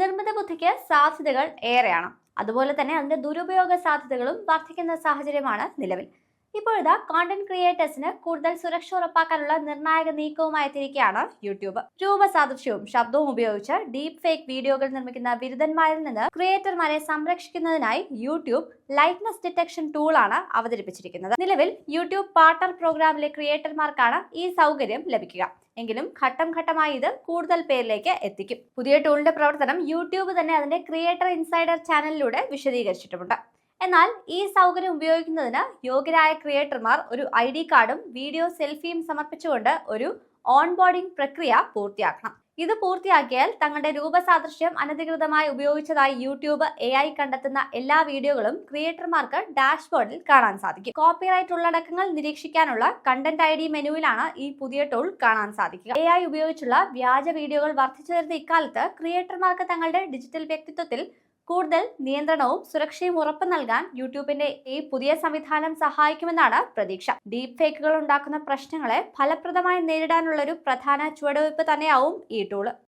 നിർമ്മിത ബുദ്ധിക്ക് സാധ്യതകൾ ഏറെയാണ്. അതുപോലെ തന്നെ അതിന്റെ ദുരുപയോഗ സാധ്യതകളും വർദ്ധിക്കുന്ന സാഹചര്യമാണ് നിലവിൽ. ഇപ്പോഴിതാ കോണ്ടന്റ് ക്രിയേറ്റേഴ്സിന് കൂടുതൽ സുരക്ഷ ഉറപ്പാക്കാനുള്ള നിർണായക നീക്കവുമായി എത്തിയിരിക്കുകയാണ് യൂട്യൂബ്. രൂപസാദൃശ്യവും ശബ്ദവും ഉപയോഗിച്ച് ഡീപ് ഫേക്ക് വീഡിയോകൾ നിർമ്മിക്കുന്ന ബിരുദന്മാരിൽ നിന്ന് ക്രിയേറ്റർമാരെ സംരക്ഷിക്കുന്നതിനായി യൂട്യൂബ് ലൈറ്റ്നസ് ഡിറ്റക്ഷൻ ടൂൾ ആണ് അവതരിപ്പിച്ചിരിക്കുന്നത്. നിലവിൽ യൂട്യൂബ് പാർട്ണർ പ്രോഗ്രാമിലെ ക്രിയേറ്റർമാർക്കാണ് ഈ സൗകര്യം ലഭിക്കുക. എങ്കിലും ഘട്ടം ഘട്ടമായി ഇത് കൂടുതൽ പേരിലേക്ക് എത്തിക്കും. പുതിയ ടൂളിന്റെ പ്രവർത്തനം യൂട്യൂബ് തന്നെ അതിന്റെ ക്രിയേറ്റർ ഇൻസൈഡർ ചാനലിലൂടെ വിശദീകരിച്ചിട്ടുമുണ്ട്. എന്നാൽ ഈ സൗകര്യം ഉപയോഗിക്കുന്നതിന് യോഗ്യരായ ക്രിയേറ്റർമാർ ഒരു ID കാർഡും വീഡിയോ സെൽഫിയും സമർപ്പിച്ചുകൊണ്ട് ഒരു ഓൺബോർഡിംഗ് പ്രക്രിയ പൂർത്തിയാക്കണം. ഇത് പൂർത്തിയാക്കിയാൽ തങ്ങളുടെ രൂപസാദൃശ്യം അനധികൃതമായി ഉപയോഗിച്ചതായി യൂട്യൂബ് AI കണ്ടെത്തുന്ന എല്ലാ വീഡിയോകളും ക്രിയേറ്റർമാർക്ക് ഡാഷ്ബോർഡിൽ കാണാൻ സാധിക്കും. കോപ്പിറൈറ്റ് ഉള്ളടക്കങ്ങൾ നിരീക്ഷിക്കാനുള്ള കണ്ടന്റ് ID മെനുവിലാണ് ഈ പുതിയ ടൂൾ കാണാൻ സാധിക്കുക. AI ഉപയോഗിച്ചുള്ള വ്യാജ വീഡിയോകൾ വർദ്ധിച്ചു വരുന്ന ഇക്കാലത്ത് ക്രിയേറ്റർമാർക്ക് തങ്ങളുടെ ഡിജിറ്റൽ വ്യക്തിത്വത്തിൽ കൂടുതൽ നിയന്ത്രണവും സുരക്ഷയും ഉറപ്പു നൽകാൻ യൂട്യൂബിന്റെ ഈ പുതിയ സംവിധാനം സഹായിക്കുമെന്നാണ് പ്രതീക്ഷ. ഡീപ് ഫേക്കുകൾ ഉണ്ടാക്കുന്ന പ്രശ്നങ്ങളെ ഫലപ്രദമായി നേരിടാനുള്ള ഒരു പ്രധാന ചുവടുവയ്പ് തന്നെയാവും ഈ ടൂള്.